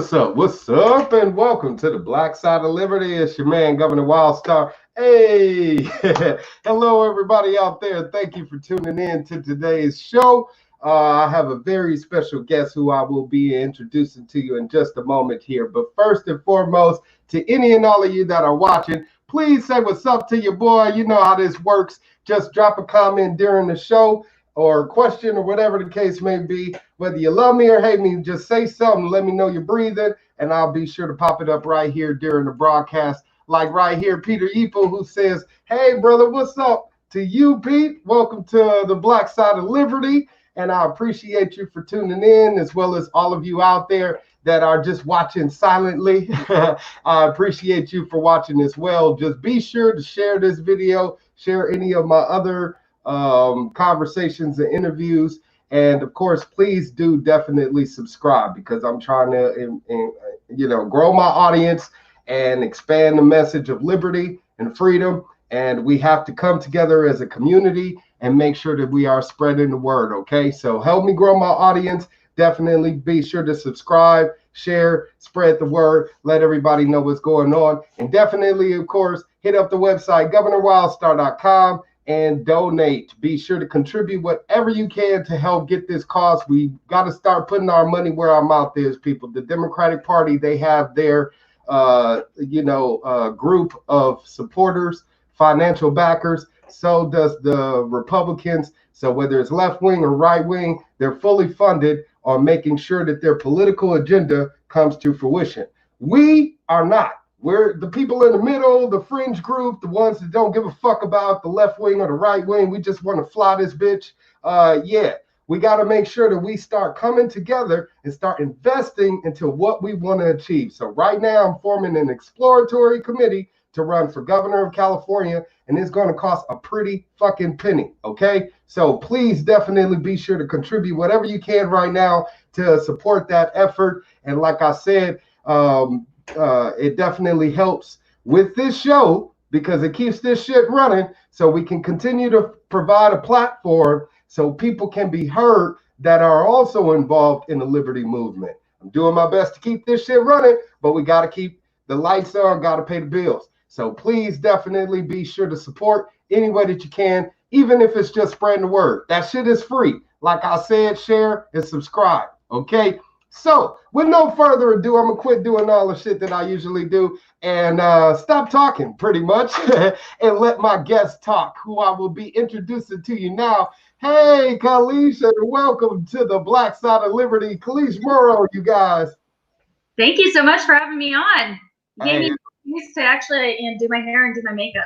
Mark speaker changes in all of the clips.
Speaker 1: What's up? What's up? And welcome to the Black Side of Liberty. It's your man, Governor Wildstar. Hey, hello, everybody out there. Thank you for tuning in to today's show. I have a very special guest who I will be introducing to you in just a moment here. But first and foremost, to any and all of you that are watching, please say what's up to your boy. You know how this works. Just drop a comment during the show or question or whatever the case may be. Whether you love me or hate me, just say something. Let me know you're breathing, and I'll be sure to pop it up right here during the broadcast. Like right here, Peter Epo, who says, hey, brother, what's up to you, Pete? Welcome to the Black Side of Liberty, and I appreciate you for tuning in, as well as all of you out there that are just watching silently. I appreciate you for watching as well. Just be sure to share this video, share any of my other conversations and interviews, and of course please do definitely subscribe, because I'm trying to grow my audience and expand the message of liberty and freedom, and we have to come together as a community and make sure that we are spreading the word. Okay, so help me grow my audience. Definitely be sure to subscribe, share, spread the word, let everybody know what's going on, and definitely, of course, hit up the website governorwildstar.com and donate. Be sure to contribute whatever you can to help get this cause. We got to start putting our money where our mouth is, people. The Democratic Party, they have their, group of supporters, financial backers. So does the Republicans. So whether it's left wing or right wing, they're fully funded on making sure that their political agenda comes to fruition. We are not. We're the people in the middle, the fringe group, the ones that don't give a fuck about the left wing or the right wing. We just want to fly this bitch. We got to make sure that we start coming together and start investing into what we want to achieve. So right now I'm forming an exploratory committee to run for governor of California, and it's going to cost a pretty fucking penny. Okay, so please definitely be sure to contribute whatever you can right now to support that effort. And like I said, it definitely helps with this show, because it keeps this shit running, so we can continue to provide a platform so people can be heard that are also involved in the liberty movement. I'm doing my best to keep this shit running, but we got to keep the lights on, got to pay the bills. So please definitely be sure to support any way that you can, even if it's just spreading the word. That shit is free. Like I said, share and subscribe. Okay? So, with no further ado, I'm going to quit doing all the shit that I usually do and stop talking, pretty much, and let my guest talk, who I will be introducing to you now. Hey, Kalish, and welcome to the Black Side of Liberty. Kalish Morrow, you guys.
Speaker 2: Thank you so much for having me on. You gave me excuse to actually do my hair and do my makeup.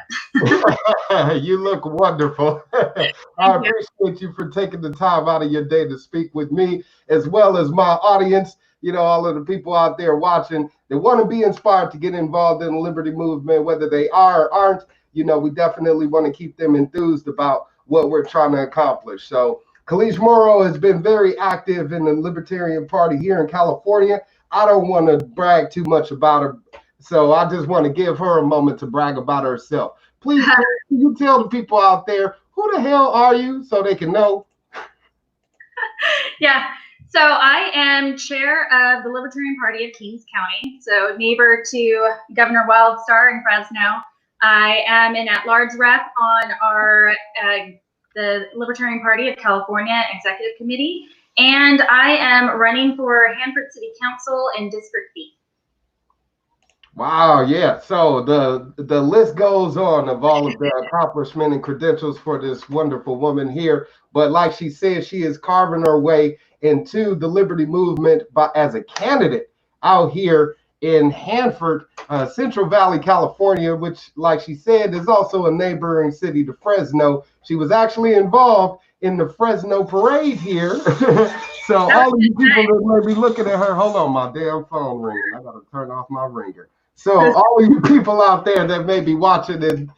Speaker 1: You look wonderful. I appreciate you for taking the time out of your day to speak with me, as well as my audience, all of the people out there watching that want to be inspired to get involved in the liberty movement, whether they are or aren't. We definitely want to keep them enthused about what we're trying to accomplish. So Kalish Morrow has been very active in the Libertarian Party here in California. I don't want to brag too much about her, so I just want to give her a moment to brag about herself. Please, can you tell the people out there, who the hell are you, so they can know?
Speaker 2: Yeah, so I am chair of the Libertarian Party of Kings County, so neighbor to Governor Wildstar in Fresno. I am an at-large rep on our the Libertarian Party of California Executive Committee, and I am running for Hanford City Council in District B.
Speaker 1: Wow, yeah. So the list goes on of all of the accomplishment and credentials for this wonderful woman here. But like she said, she is carving her way into the liberty movement as a candidate out here in Hanford, Central Valley, California, which, like she said, is also a neighboring city to Fresno. She was actually involved in the Fresno parade here. So all of you people that may be looking at her, hold on, my damn phone ringing. I gotta turn off my ringer. So all of you people out there that may be watching and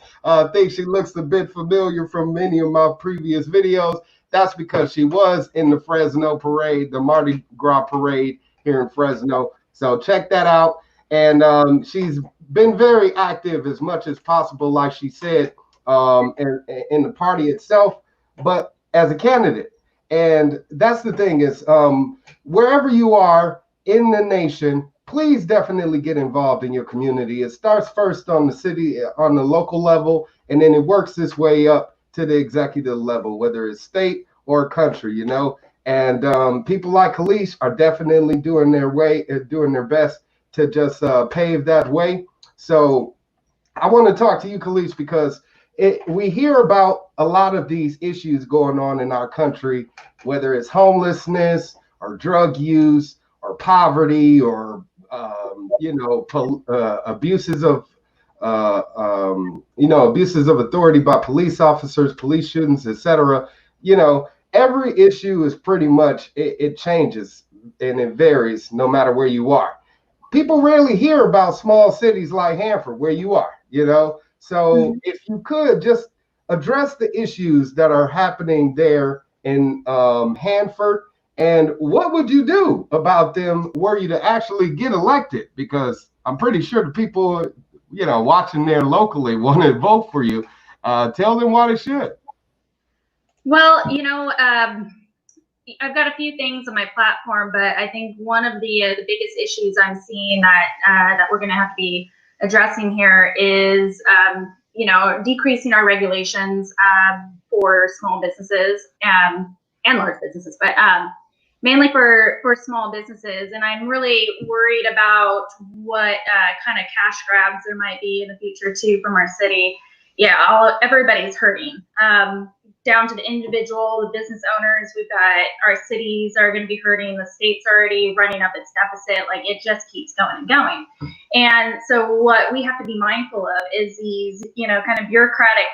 Speaker 1: think she looks a bit familiar from many of my previous videos, that's because she was in the Fresno parade, the Mardi Gras parade here in Fresno. So check that out. And she's been very active as much as possible, like she said, in the party itself, but as a candidate. And that's the thing is, wherever you are in the nation, please definitely get involved in your community. It starts first on the city, on the local level, and then it works its way up to the executive level, whether it's state or country, you know. And people like Kalish are definitely doing their best to just pave that way. So I want to talk to you, Kalish, because we hear about a lot of these issues going on in our country, whether it's homelessness or drug use or poverty or abuses of abuses of authority by police officers, police shootings, etc. You know, every issue is pretty much it changes and it varies no matter where you are. People rarely hear about small cities like Hanford, where you are, you know. So if you could just address the issues that are happening there in Hanford, and what would you do about them were you to actually get elected? Because I'm pretty sure the people, you know, watching there locally want to vote for you. Tell them why they should.
Speaker 2: Well, you know, I've got a few things on my platform, but I think one of the biggest issues I'm seeing that we're going to have to be addressing here is, decreasing our regulations for small businesses and large businesses, but mainly for small businesses. And I'm really worried about what kind of cash grabs there might be in the future too from our city. Yeah, everybody's hurting. Down to the individual, the business owners. We've got our cities are going to be hurting. The state's already running up its deficit. Like, it just keeps going and going. And so what we have to be mindful of is these, kind of bureaucratic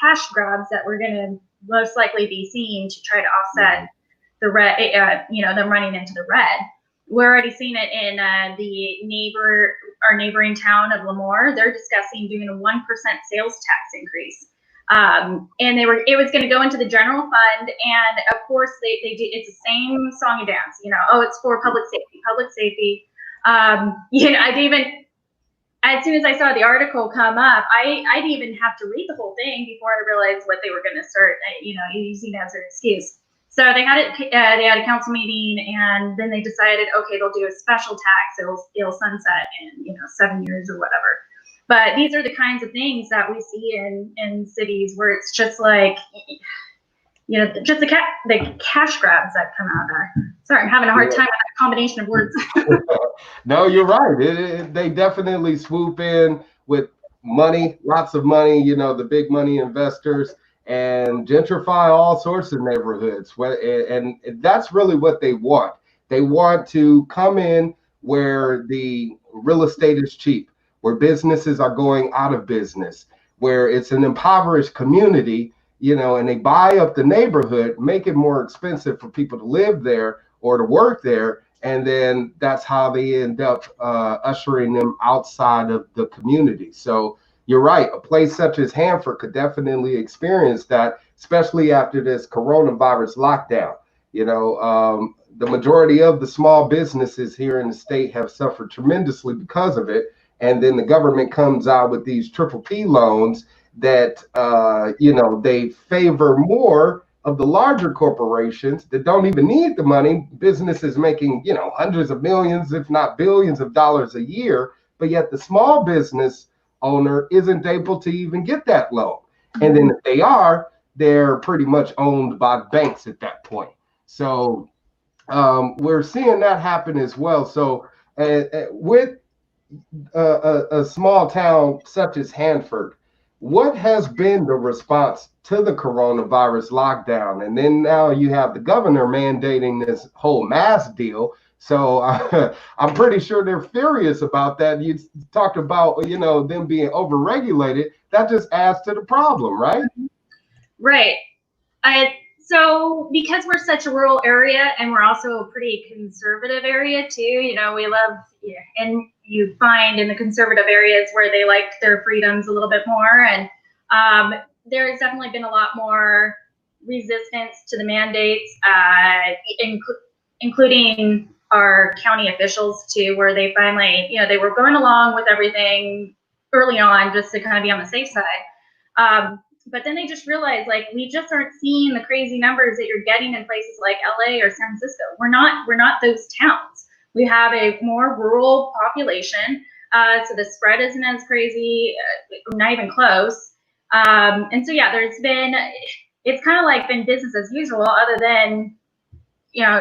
Speaker 2: cash grabs that we're going to most likely be seeing to try to offset the red, them running into the red. We're already seeing it in our neighboring town of Lemoore. They're discussing doing a 1% sales tax increase. And it was going to go into the general fund, and of course they do. It's the same song and dance, it's for public safety. I didn't even, as soon as I saw the article come up, I didn't even have to read the whole thing before I realized what they were going to start, using as their excuse. So they had they had a council meeting, and then they decided, okay, they'll do a special tax. It'll sunset in 7 years or whatever. But these are the kinds of things that we see in cities where it's just like, just the cash grabs that come out there. Sorry, I'm having a hard time with that combination of words.
Speaker 1: No, you're right. They definitely swoop in with money, lots of money, the big money investors, and gentrify all sorts of neighborhoods. And that's really what they want. They want to come in where the real estate is cheap, where businesses are going out of business, where it's an impoverished community, and they buy up the neighborhood, make it more expensive for people to live there or to work there. And then that's how they end up ushering them outside of the community. So you're right. A place such as Hanford could definitely experience that, especially after this coronavirus lockdown. The majority of the small businesses here in the state have suffered tremendously because of it. And then the government comes out with these PPP loans that, they favor more of the larger corporations that don't even need the money. Businesses making, hundreds of millions, if not billions of dollars a year. But yet the small business owner isn't able to even get that loan. And then if they are, they're pretty much owned by banks at that point. So we're seeing that happen as well. So with a small town such as Hanford, what has been the response to the coronavirus lockdown? And then now you have the governor mandating this whole mask deal. So I'm pretty sure they're furious about that. You talked about, them being overregulated. That just adds to the problem, right?
Speaker 2: Right. So because we're such a rural area, and we're also a pretty conservative area too, we love, and you find in the conservative areas where they like their freedoms a little bit more. And there has definitely been a lot more resistance to the mandates, including our county officials too, where they finally, they were going along with everything early on just to kind of be on the safe side. But then they just realized, like, we just aren't seeing the crazy numbers that you're getting in places like LA or San Francisco. We're not those towns. We have a more rural population, so the spread isn't as crazy, not even close. And so yeah, it's kind of like been business as usual, other than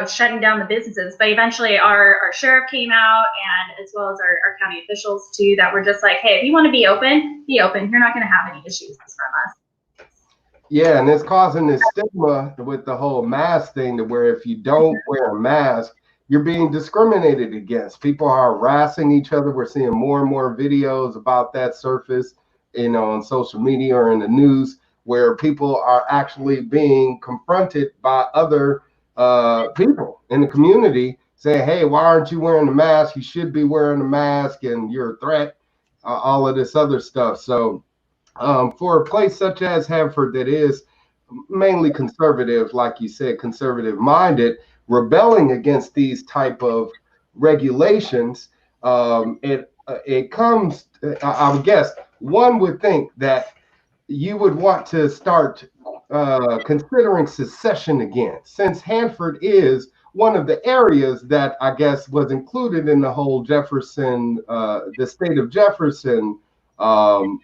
Speaker 2: shutting down the businesses. But eventually our sheriff came out, and as well as our county officials too, that were just like, hey, if you want to be open, be open. You're not going to have any issues from us.
Speaker 1: Yeah, and it's causing this stigma with the whole mask thing, to where if you don't wear a mask, you're being discriminated against. People are harassing each other. We're seeing more and more videos about that surface, on social media or in the news, where people are actually being confronted by other people in the community saying, hey, why aren't you wearing a mask? You should be wearing a mask, and you're a threat, all of this other stuff. So for a place such as Hanford that is mainly conservative, like you said, conservative minded, rebelling against these type of regulations, it comes, I would guess, one would think that you would want to start considering secession again, since Hanford is one of the areas that I guess was included in the whole Jefferson, the state of Jefferson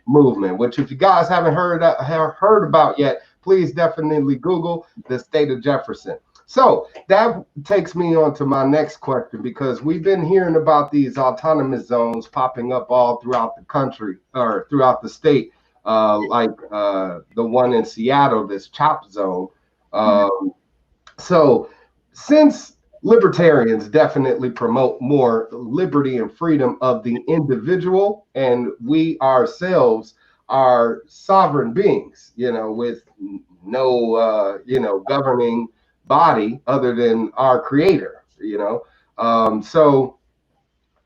Speaker 1: movement, which if you guys haven't heard about yet, please definitely Google the state of Jefferson. So that takes me on to my next question, because we've been hearing about these autonomous zones popping up all throughout the country, or throughout the state, like the one in Seattle, this CHOP zone. So since libertarians definitely promote more liberty and freedom of the individual, and we ourselves are sovereign beings, with no, governing body other than our creator, so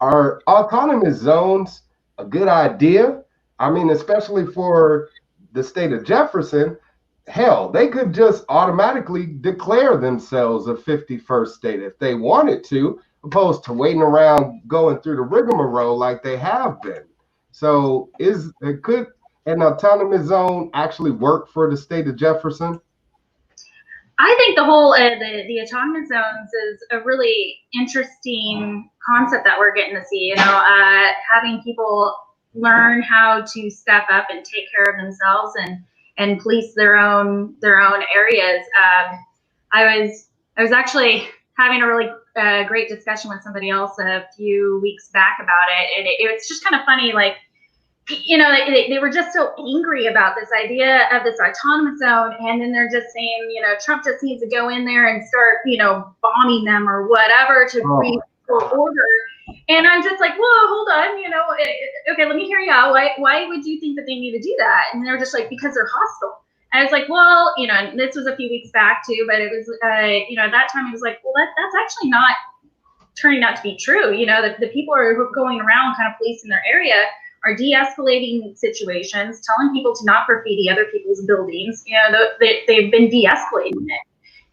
Speaker 1: are autonomous zones a good idea? I mean, especially for the state of Jefferson. Hell, they could just automatically declare themselves a 51st state if they wanted to, opposed to waiting around going through the rigmarole like they have been. So could an autonomous zone actually work for the state of Jefferson?
Speaker 2: I think the whole the autonomous zones is a really interesting concept that we're getting to see. Having people learn how to step up and take care of themselves and police their own areas. I was actually having a really great discussion with somebody else a few weeks back about it, and it was just kind of funny, like, they were just so angry about this idea of this autonomous zone, and then they're just saying, Trump just needs to go in there and start, bombing them or whatever to restore order. And I'm just like, whoa, hold on, okay, let me hear you out. Why would you think that they need to do that? And they're just like, because they're hostile. And I was like, well, and this was a few weeks back too, but it was, at that time it was like, well, that's actually not turning out to be true. The people are going around kind of policing their area are de-escalating situations, telling people to not graffiti other people's buildings. They've been de-escalating it.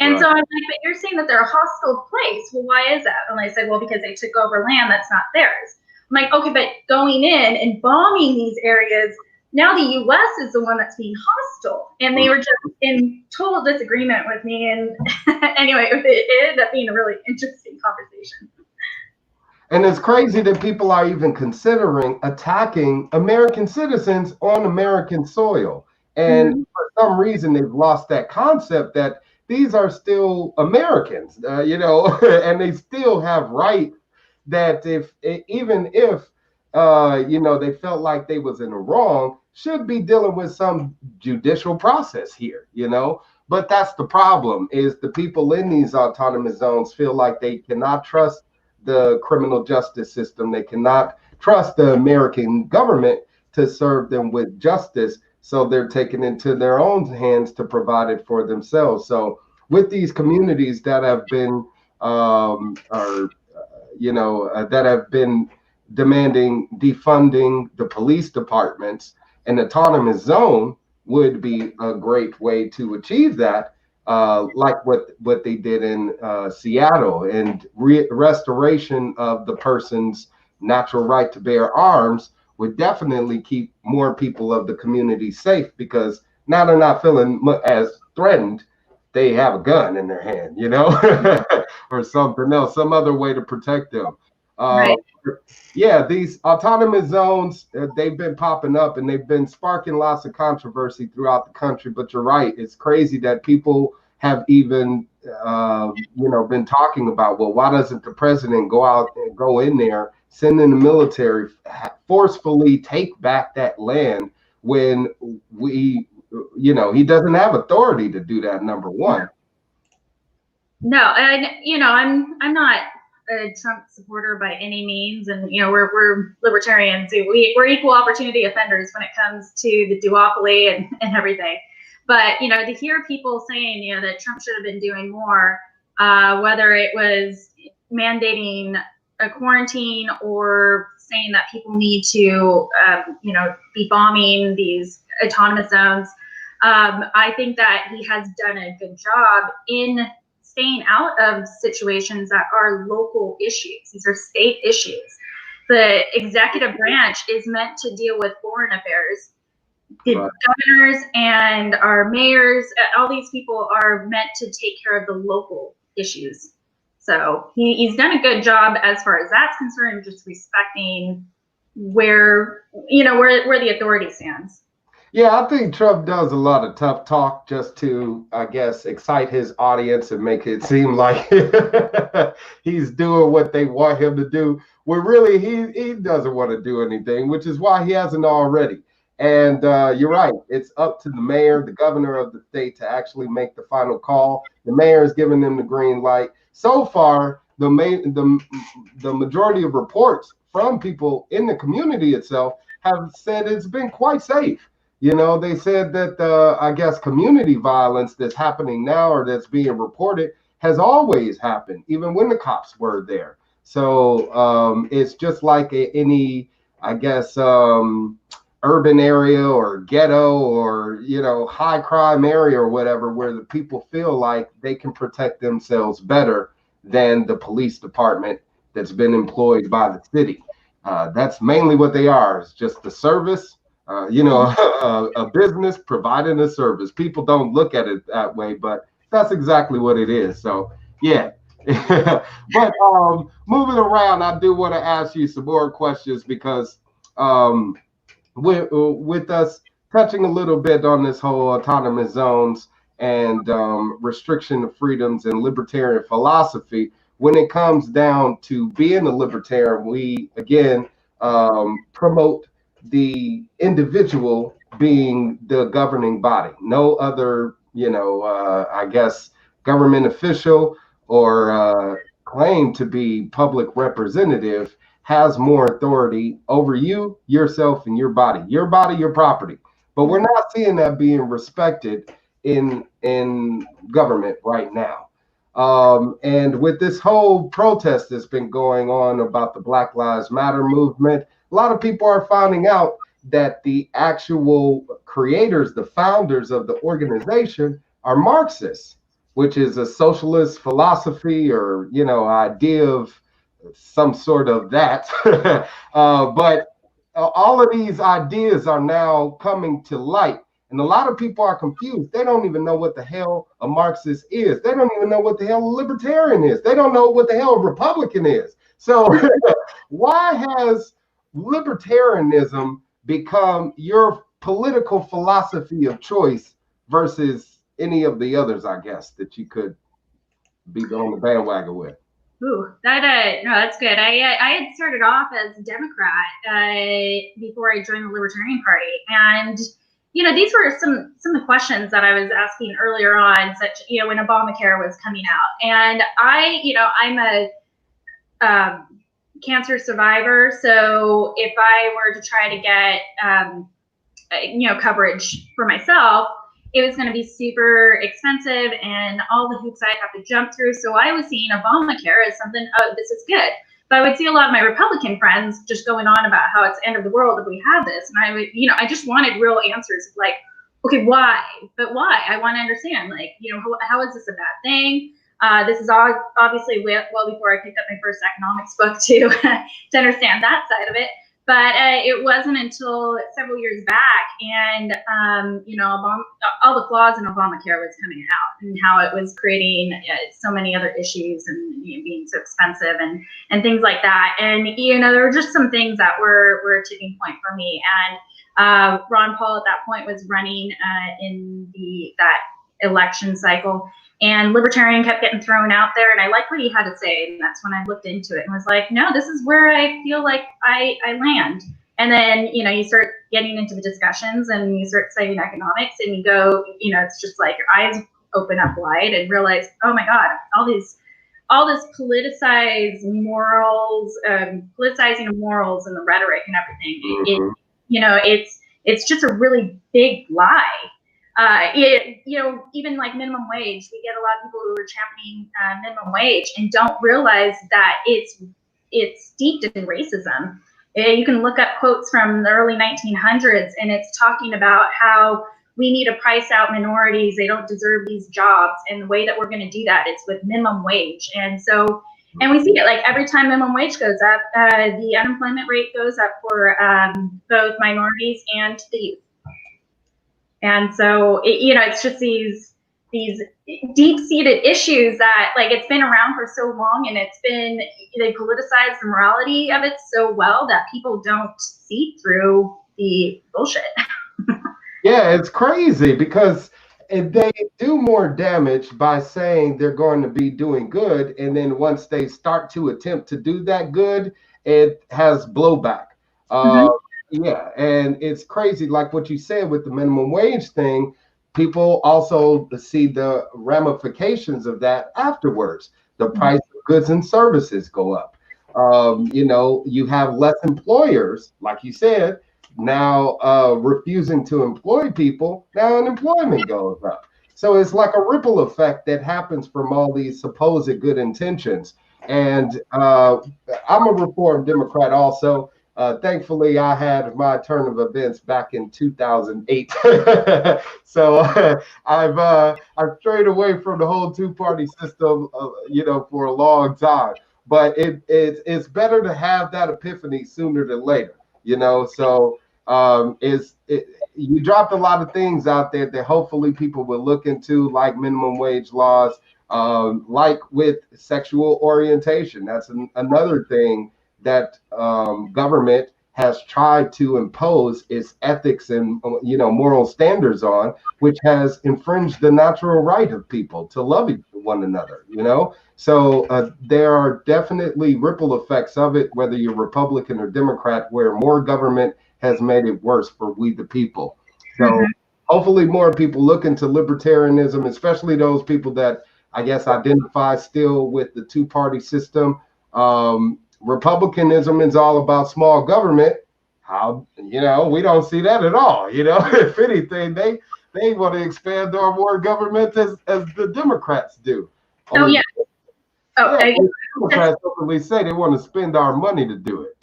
Speaker 2: And so I'm like, but you're saying that they're a hostile place. Well, why is that? And they said, well, because they took over land that's not theirs. I'm like, okay, but going in and bombing these areas, now the U.S. is the one that's being hostile. And they were just in total disagreement with me. And anyway, it ended up being a really interesting conversation.
Speaker 1: And it's crazy that people are even considering attacking American citizens on American soil. And for some reason, they've lost that concept that these are still Americans, and they still have rights that even if they felt like they was in the wrong, should be dealing with some judicial process here, But that's the problem, is the people in these autonomous zones feel like they cannot trust the criminal justice system. They cannot trust the American government to serve them with justice. So they're taking into their own hands to provide it for themselves. So with these communities that have been, that have been demanding defunding the police departments, an autonomous zone would be a great way to achieve that. Like what they did in Seattle, and restoration of the person's natural right to bear arms would definitely keep more people of the community safe, because now they're not feeling as threatened. They have a gun in their hand, or something else, some other way to protect them. Uh, yeah, these autonomous zones, they've been popping up and they've been sparking lots of controversy throughout the country. But you're right, it's crazy that people have even, been talking about, well, why doesn't the president go out and go in there, send in the military, forcefully take back that land when he doesn't have authority to do that, number one.
Speaker 2: No, and I'm not a Trump supporter by any means, and we're libertarians. We're equal opportunity offenders when it comes to the duopoly and everything. But to hear people saying that Trump should have been doing more, whether it was mandating a quarantine or saying that people need to be bombing these autonomous zones, I think that he has done a good job in staying out of situations that are local issues. These are state issues. The executive branch is meant to deal with foreign affairs. The governors and our mayors, all these people are meant to take care of the local issues. So he's done a good job as far as that's concerned, just respecting where the authority stands.
Speaker 1: Yeah, I think Trump does a lot of tough talk just to, I guess, excite his audience and make it seem like he's doing what they want him to do. When really he doesn't want to do anything, which is why he hasn't already. And you're right. It's up to the mayor, the governor of the state, to actually make the final call. The mayor is giving them the green light. So far, the majority of reports from people in the community itself have said it's been quite safe. They said that I guess community violence that's happening now or that's being reported has always happened, even when the cops were there. So it's just like any, I guess, urban area or ghetto or high crime area or whatever, where the people feel like they can protect themselves better than the police department that's been employed by the city. That's mainly what they are. It's just the service. A business providing a service. People don't look at it that way, but that's exactly what it is. So yeah. But moving around, I do want to ask you some more questions because with us touching a little bit on this whole autonomous zones and restriction of freedoms and libertarian philosophy, when it comes down to being a libertarian, we again promote the individual being the governing body. No other, I guess, government official or claim to be public representative has more authority over you, yourself, and your body, your property. But we're not seeing that being respected in government right now. And with this whole protest that's been going on about the Black Lives Matter movement, a lot of people are finding out that the actual creators, the founders of the organization, are Marxists, which is a socialist philosophy or, idea of some sort of that. But all of these ideas are now coming to light. And a lot of people are confused. They don't even know what the hell a Marxist is. They don't even know what the hell a libertarian is. They don't know what the hell a Republican is. So why has libertarianism become your political philosophy of choice versus any of the others, I guess, that you could be on the bandwagon with?
Speaker 2: Ooh, that's good. I had started off as a Democrat before I joined the Libertarian Party, and these were some of the questions that I was asking earlier on, such when Obamacare was coming out, and I'm a cancer survivor, so if I were to try to get coverage for myself, it was going to be super expensive and all the hoops I'd have to jump through. So I was seeing Obamacare as something, oh, this is good. But I would see a lot of my Republican friends just going on about how it's the end of the world if we have this. And I would, I just wanted real answers of like, okay, why? But why? I want to understand, like, how is this a bad thing? This is obviously well before I picked up my first economics book to understand that side of it. But it wasn't until several years back, and all the flaws in Obamacare was coming out, and how it was creating so many other issues, and being so expensive, and things like that. And there were just some things that were a tipping point for me. And Ron Paul at that point was running in that election cycle, and Libertarian kept getting thrown out there, and I liked what he had to say, and that's when I looked into it and was like, no, this is where I feel like I land. And then you start getting into the discussions, and you start studying economics, and you go, it's just like your eyes open up wide and realize, oh my God, all this politicized morals, politicizing of morals and the rhetoric and everything. It's just a really big lie. Even like minimum wage, we get a lot of people who are championing minimum wage and don't realize that it's steeped in racism. You can look up quotes from the early 1900s, and it's talking about how we need to price out minorities. They don't deserve these jobs. And the way that we're going to do that is with minimum wage. And we see it like every time minimum wage goes up, the unemployment rate goes up for both minorities and the youth. And so, it's just these deep-seated issues that, like, it's been around for so long, and they politicize the morality of it so well that people don't see through the bullshit.
Speaker 1: Yeah, it's crazy because they do more damage by saying they're going to be doing good, and then once they start to attempt to do that good, it has blowback. Yeah, and it's crazy, like what you said with the minimum wage thing. People also see the ramifications of that afterwards. The price of goods and services go up. You have less employers, like you said, now refusing to employ people. Now unemployment goes up. So it's like a ripple effect that happens from all these supposed good intentions. And I'm a Reformed Democrat also. Thankfully, I had my turn of events back in 2008. So I've strayed away from the whole two-party system, for a long time. But it's better to have that epiphany sooner than later, So you dropped a lot of things out there that hopefully people will look into, like minimum wage laws, like with sexual orientation. That's another thing that government has tried to impose its ethics and moral standards on, which has infringed the natural right of people to love one another. So there are definitely ripple effects of it, whether you're Republican or Democrat, where more government has made it worse for we the people. So hopefully more people look into libertarianism, especially those people that I guess identify still with the two-party system. Republicanism is all about small government. We don't see that at all. If anything, they want to expand our more government as the Democrats do. Democrats openly say they want to spend our money to do it.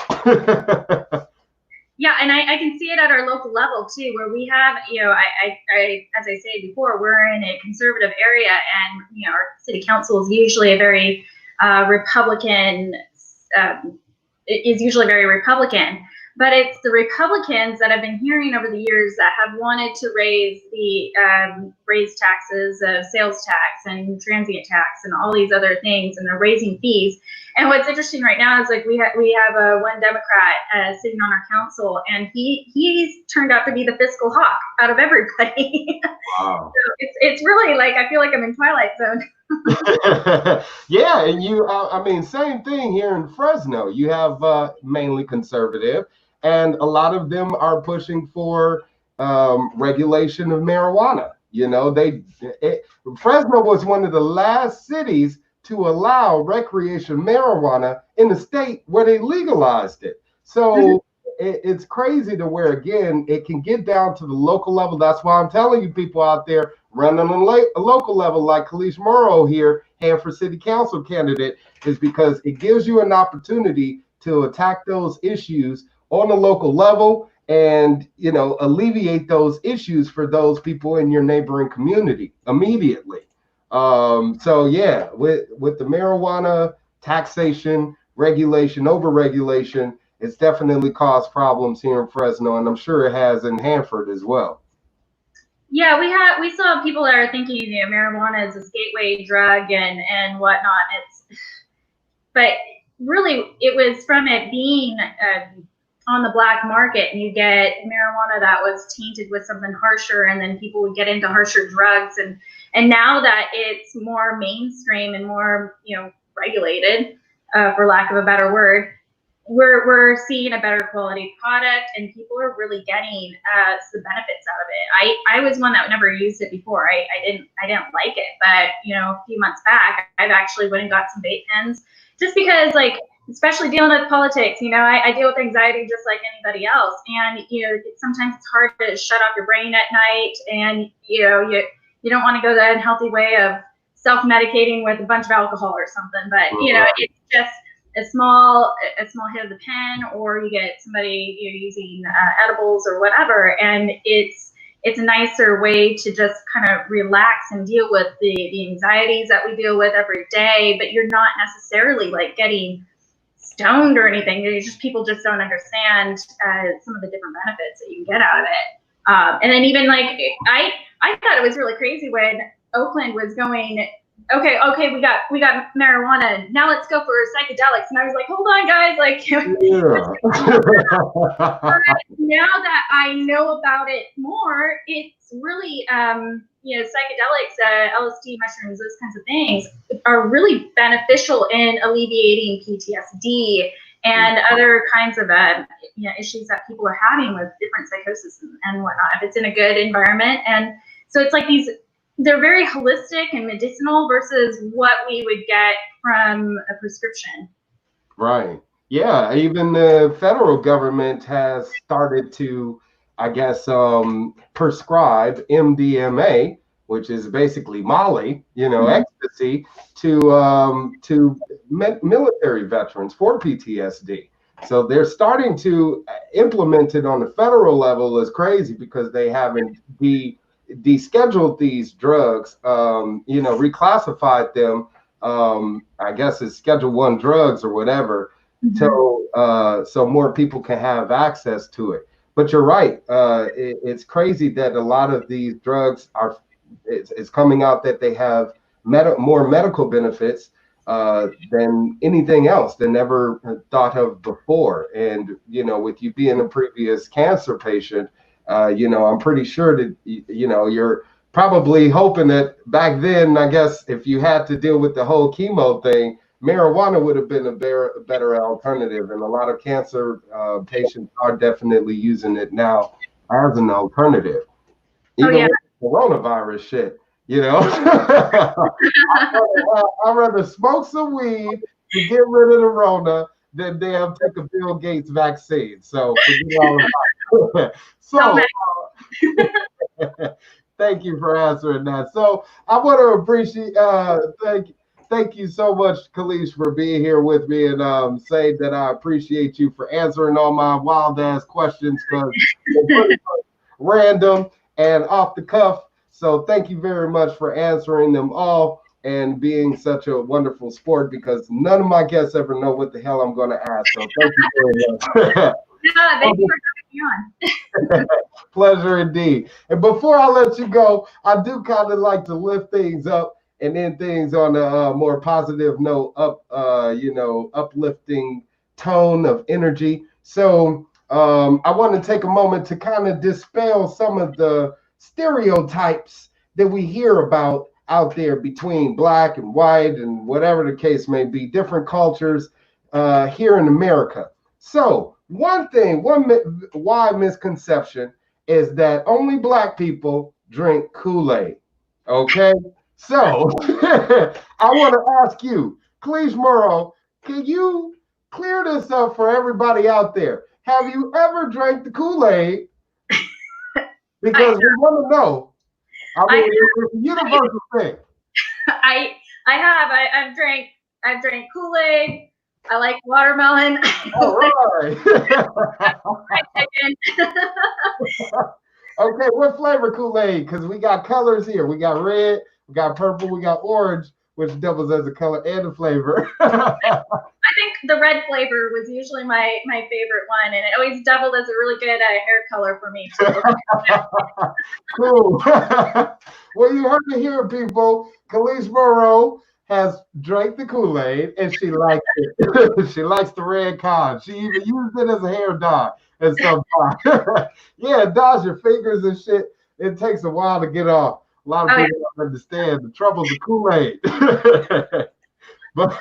Speaker 2: Yeah, and I can see it at our local level too, where we have, I as I said before, we're in a conservative area, and our city council is usually a very Republican. Is usually very Republican, but it's the Republicans that I've been hearing over the years that have wanted to raise taxes, sales tax and transient tax and all these other things, and they're raising fees. And what's interesting right now is like we have one Democrat sitting on our council, and he's turned out to be the fiscal hawk out of everybody. Wow. So it's really like I feel like I'm in Twilight Zone.
Speaker 1: Yeah, and same thing here in Fresno. You have mainly conservative, and a lot of them are pushing for regulation of marijuana. Fresno was one of the last cities to allow recreational marijuana in the state where they legalized it. So it's crazy to where, again, it can get down to the local level. That's why I'm telling you, people out there running on a local level, like Kalish Morrow here, Hanford City Council candidate, is because it gives you an opportunity to attack those issues on a local level and, alleviate those issues for those people in your neighboring community immediately. So yeah, with the marijuana taxation, regulation, over-regulation, it's definitely caused problems here in Fresno, and I'm sure it has in Hanford as well.
Speaker 2: Yeah, we still have people that are thinking, marijuana is a gateway drug and whatnot. But really, it was from it being on the black market, and you get marijuana that was tainted with something harsher, and then people would get into harsher drugs, and now that it's more mainstream and more regulated, for lack of a better word, we're seeing a better quality product, and people are really getting the benefits out of it. I was one that never used it before. I didn't like it, but a few months back, I've actually went and got some vape pens, just because, especially dealing with politics, I deal with anxiety just like anybody else, and sometimes it's hard to shut off your brain at night, and you don't want to go the unhealthy way of self-medicating with a bunch of alcohol or something, but it's just a small hit of the pen, or you get somebody using edibles or whatever, and it's a nicer way to just kind of relax and deal with the anxieties that we deal with every day, but you're not necessarily getting stoned or anything. People just don't understand some of the different benefits that you can get out of it. And then even I thought it was really crazy when Oakland was going, okay, we got marijuana. Now let's go for psychedelics. And I was like, hold on, guys. Now that I know about it more, it's really, psychedelics, LSD, mushrooms, those kinds of things are really beneficial in alleviating PTSD and other kinds of issues that people are having with different psychosis and whatnot, if it's in a good environment. And so it's they're very holistic and medicinal versus what we would get from a prescription.
Speaker 1: Right. Yeah. Even the federal government has started to, I guess, prescribe MDMA, which is basically Molly, ecstasy, to military veterans for PTSD. So they're starting to implement it on the federal level. Is crazy because they haven't descheduled these drugs, reclassified them, I guess it's Schedule I drugs or whatever, so more people can have access to it. But you're right, it's crazy that a lot of these drugs it's coming out that they have more medical benefits than anything else than ever thought of before. And with you being a previous cancer patient, I'm pretty sure that, you're probably hoping that back then, I guess, if you had to deal with the whole chemo thing, marijuana would have been a better alternative. And a lot of cancer patients are definitely using it now as an alternative. Even with the coronavirus shit, I'd rather smoke some weed to get rid of the Rona than damn take a Bill Gates vaccine. So forget all about it. So thank you for answering that. So I want to appreciate thank you so much, Kalish, for being here with me, and say that I appreciate you for answering all my wild ass questions, because they're pretty random and off the cuff. So thank you very much for answering them all and being such a wonderful sport, because none of my guests ever know what the hell I'm going to ask. So thank you very much.
Speaker 2: Thank you for having me on.
Speaker 1: Pleasure indeed. And before I let you go, I do kind of like to lift things up and end things on a more positive note, uplifting tone of energy. So I want to take a moment to kind of dispel some of the stereotypes that we hear about out there between black and white and whatever the case may be, different cultures here in America. So one wide misconception is that only black people drink Kool-Aid. Okay, so I want to ask you, Kalish Morrow, can you clear this up for everybody out there? Have you ever drank the Kool-Aid? Because we want to know. I mean, it's a universal thing.
Speaker 2: I have. I've drank Kool-Aid. I like watermelon.
Speaker 1: All right. Okay, what flavor Kool-Aid? Because we got colors here. We got red, we got purple, we got orange. which doubles as a color and a flavor.
Speaker 2: I think the red flavor was usually my favorite one, and it always doubled as a really good hair color for me too.
Speaker 1: Cool. Well, you heard it here, people. Kalish Morrow has drank the Kool-Aid and she likes it. She likes the red card. She even used it as a hair dye at some point. Yeah, it dyes your fingers and shit. It takes a while to get off. A lot of people don't understand the troubles of Kool-Aid. But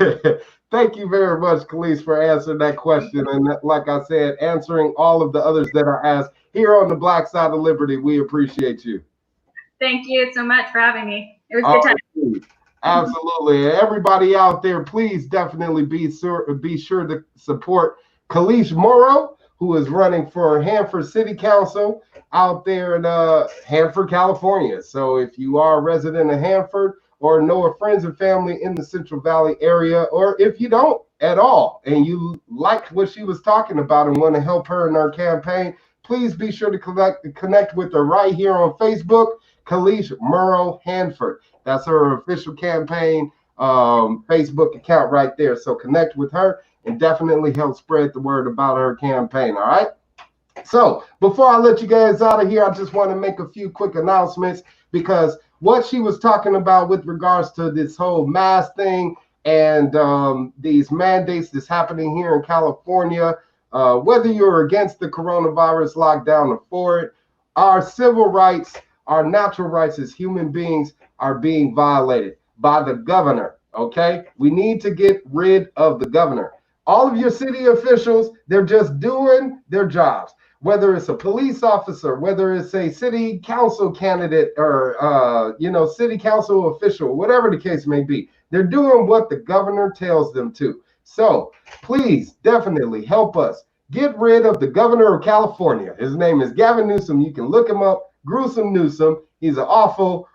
Speaker 1: thank you very much, Kalish, for answering that question. And like I said, answering all of the others that are asked here on the Black Side of Liberty. We appreciate you.
Speaker 2: Thank you so much for having me. It was a good time.
Speaker 1: Absolutely. Everybody out there, please definitely be sure to support Kalish Morrow, who is running for Hanford City Council out there in Hanford, California. So if you are a resident of Hanford or know of friends and family in the Central Valley area, or if you don't at all and you liked what she was talking about and want to help her in her campaign, please be sure to connect with her right here on Facebook, Kalish Morrow Hanford. That's her official campaign Facebook account right there. So connect with her and definitely help spread the word about her campaign, all right? So before I let you guys out of here, I just want to make a few quick announcements, because what she was talking about with regards to this whole mask thing and these mandates that's happening here in California, whether you're against the coronavirus lockdown or for it, our civil rights, our natural rights as human beings are being violated by the governor, okay? We need to get rid of the governor. All of your city officials, they're just doing their jobs. Whether it's a police officer, whether it's a city council candidate or, city council official, whatever the case may be, they're doing what the governor tells them to. So please definitely help us get rid of the governor of California. His name is Gavin Newsom. You can look him up, Gruesome Newsom. He's an awful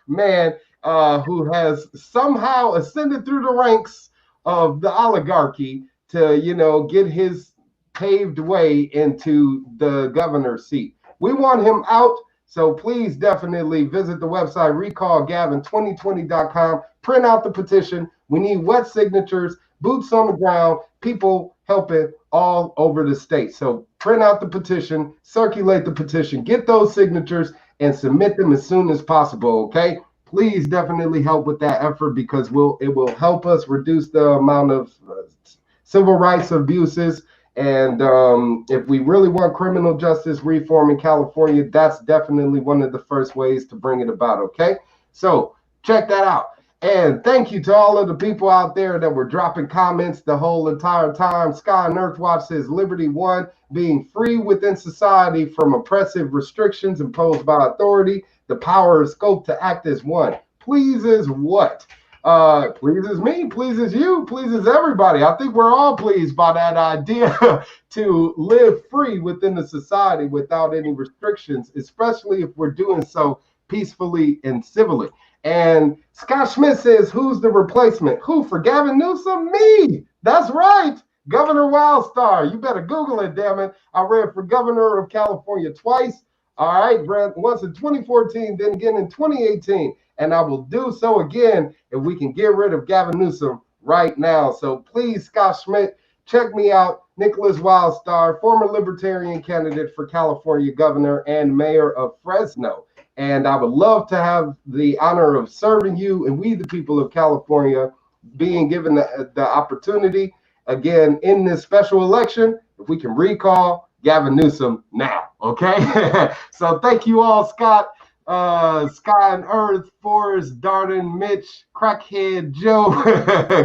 Speaker 1: man who has somehow ascended through the ranks of the oligarchy to, get his paved way into the governor's seat. We want him out, so please definitely visit the website recallgavin2020.com, print out the petition. We need wet signatures, boots on the ground, people helping all over the state. So print out the petition, circulate the petition, get those signatures, and submit them as soon as possible, okay? Please definitely help with that effort, because it will help us reduce the amount of civil rights abuses. And if we really want criminal justice reform in California, that's definitely one of the first ways to bring it about, okay? So check that out. And thank you to all of the people out there that were dropping comments the whole entire time. Sky and Earthwatch says Liberty One, being free within society from oppressive restrictions imposed by authority, the power or scope to act as one. Pleases what? Pleases me, pleases you, pleases everybody. I think we're all pleased by that idea to live free within the society without any restrictions, especially if we're doing so peacefully and civilly. And Scott Schmidt says, who's the replacement? Who, for Gavin Newsom? Me. That's right. Governor Wildstar. You better Google it, damn it. I ran for governor of California twice. All right, once in 2014, then again in 2018. And I will do so again if we can get rid of Gavin Newsom right now. So please, Scott Schmidt, check me out. Nicholas Wildstar, former Libertarian candidate for California governor and mayor of Fresno. And I would love to have the honor of serving you and we, the people of California, being given the opportunity again in this special election. If we can recall Gavin Newsom now, okay? So thank you all, Scott. Sky and Earth, Forrest, Darden, Mitch, Crackhead, Joe,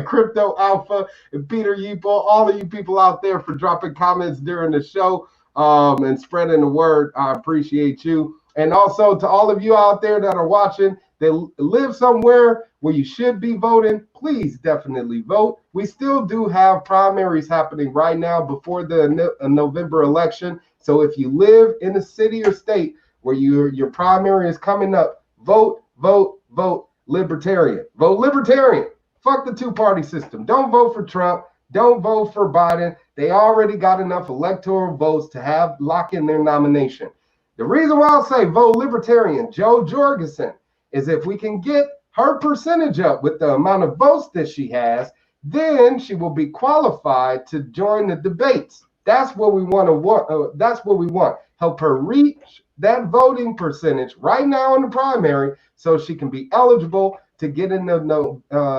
Speaker 1: Crypto Alpha, and Peter Yeeple, all of you people out there for dropping comments during the show and spreading the word. I appreciate you. And also to all of you out there that are watching, that live somewhere where you should be voting, please definitely vote. We still do have primaries happening right now before the November election. So if you live in a city or state where your primary is coming up, vote, vote, vote Libertarian. Vote Libertarian. Fuck the two-party system. Don't vote for Trump. Don't vote for Biden. They already got enough electoral votes to lock in their nomination. The reason why I'll say vote Libertarian, Joe Jorgensen, is if we can get her percentage up with the amount of votes that she has, then she will be qualified to join the debates. That's what we want to that's what we want. Help her reach that voting percentage right now in the primary so she can be eligible to get in the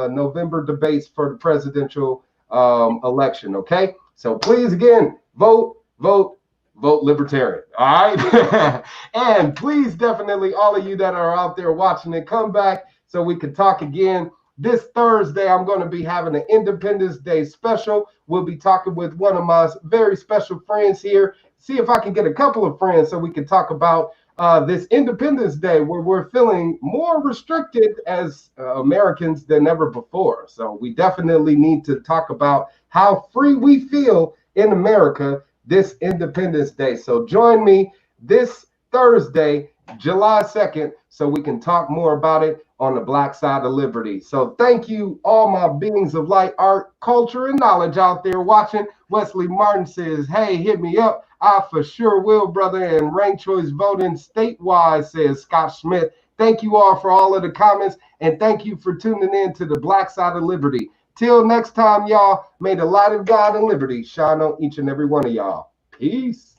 Speaker 1: November debates for the presidential election. Okay, so please again, vote, vote, vote Libertarian. All right. And please, definitely, all of you that are out there watching it, come back so we can talk again. This Thursday, I'm going to be having an Independence Day special. We'll be talking with one of my very special friends here. See if I can get a couple of friends so we can talk about this Independence Day where we're feeling more restricted as Americans than ever before. So we definitely need to talk about how free we feel in America this Independence Day. So join me this Thursday, July 2nd, so we can talk more about it on the Black Side of Liberty. So thank you, all my beings of light, art, culture, and knowledge out there watching. Wesley Martin says, hey, hit me up. I for sure will, brother. And ranked choice voting statewide, says Scott Smith. Thank you all for all of the comments, and thank you for tuning in to the Black Side of Liberty. Till next time, y'all, may the light of God and liberty shine on each and every one of y'all. Peace.